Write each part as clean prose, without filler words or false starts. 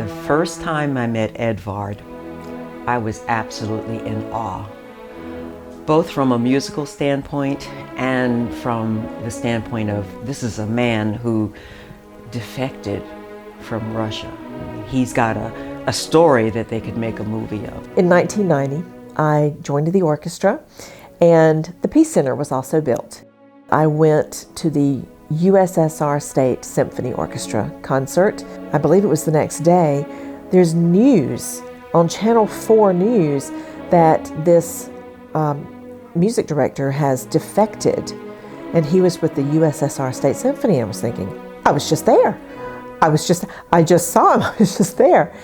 The first time I met Edvard, I was absolutely in awe, both from a musical standpoint and from the standpoint of this is a man who defected from Russia. He's got a story that they could make a movie of. In 1990, I joined the orchestra, and the Peace Center was also built. I went to the USSR State Symphony Orchestra concert. I believe it was the next day. There's news on Channel 4 News that this music director has defected, and he was with the USSR State Symphony. I was thinking, I was just there. I just saw him. I was just there.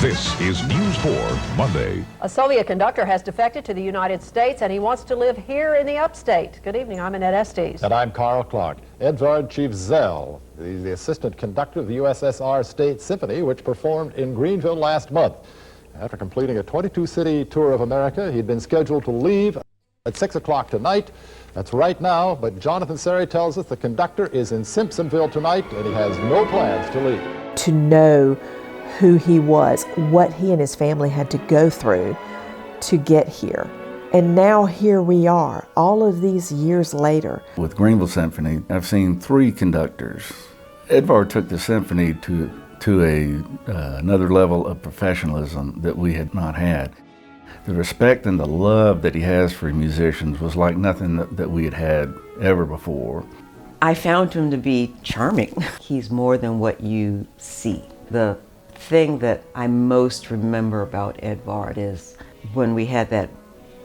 This is News 4 Monday. A Soviet conductor has defected to the United States, and he wants to live here in the upstate. Good evening, I'm Annette Estes. And I'm Carl Clark. Edvard Tchivzhel, the assistant conductor of the USSR State Symphony, which performed in Greenville last month. After completing a 22-city tour of America, he'd been scheduled to leave at 6 o'clock tonight. That's right now, but Jonathan Seri tells us the conductor is in Simpsonville tonight, and he has no plans to leave. To know who he was, what he and his family had to go through to get here. And now here we are, all of these years later. With Greenville Symphony, I've seen 3 conductors. Edvard took the symphony to another level of professionalism that we had not had. The respect and the love that he has for musicians was like nothing that we had had ever before. I found him to be charming. He's more than what you see. The thing that I most remember about Edvard is when we had that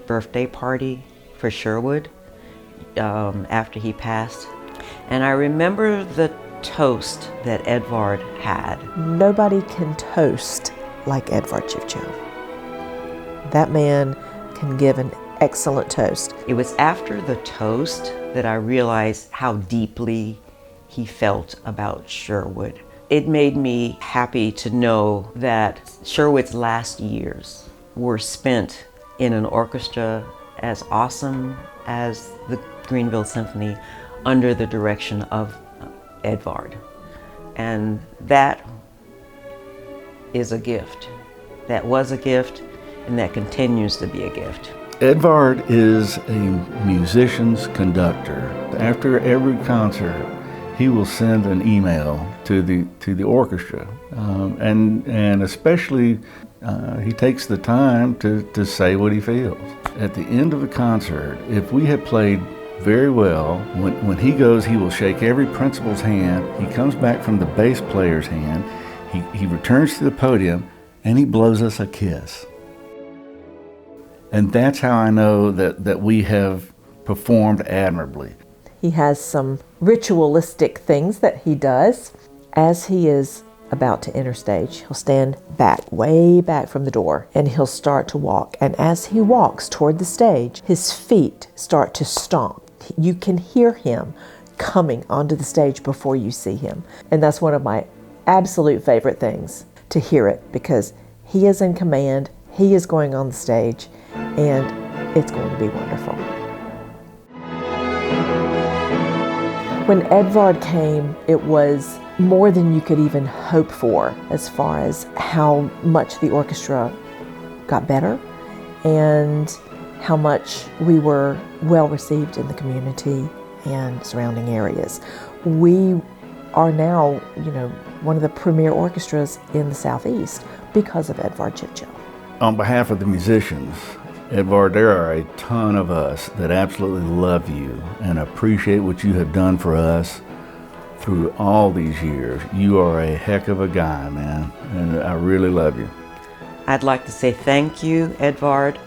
birthday party for Sherwood after he passed. And I remember the toast that Edvard had. Nobody can toast like Edvard Tchivzhel. That man can give an excellent toast. It was after the toast that I realized how deeply he felt about Sherwood. It made me happy to know that Sherwood's last years were spent in an orchestra as awesome as the Greenville Symphony under the direction of Edvard. And that is a gift. That was a gift, and that continues to be a gift. Edvard is a musician's conductor. After every concert, he will send an email to the orchestra, and especially he takes the time to say what he feels. At the end of the concert, if we have played very well, when he goes, he will shake every principal's hand. He comes back from the bass player's hand. He returns to the podium, and he blows us a kiss. And that's how I know that we have performed admirably. He has some ritualistic things that he does. As he is about to enter stage, he'll stand back, way back from the door, and he'll start to walk. And as he walks toward the stage, his feet start to stomp. You can hear him coming onto the stage before you see him. And that's one of my absolute favorite things, to hear it, because he is in command, he is going on the stage, and it's going to be wonderful. When Edvard came, it was more than you could even hope for as far as how much the orchestra got better and how much we were well received in the community and surrounding areas. We are now, one of the premier orchestras in the Southeast because of Edvard Tchivzhel. On behalf of the musicians, Edvard, there are a ton of us that absolutely love you and appreciate what you have done for us through all these years. You are a heck of a guy, man, and I really love you. I'd like to say thank you, Edvard,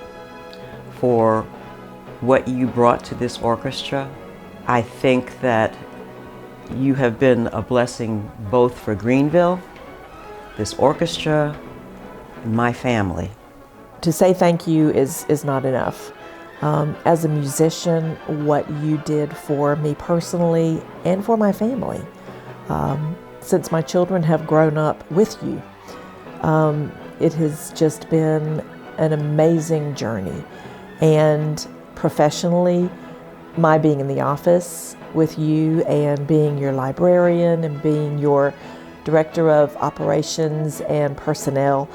for what you brought to this orchestra. I think that you have been a blessing both for Greenville, this orchestra, and my family. To say thank you is not enough. As a musician, what you did for me personally and for my family, since my children have grown up with you, it has just been an amazing journey. And professionally, my being in the office with you and being your librarian and being your director of operations and personnel,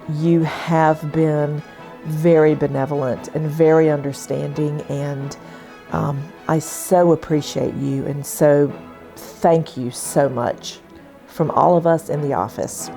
you have been very benevolent and very understanding, and I so appreciate you, and so thank you so much from all of us in the office.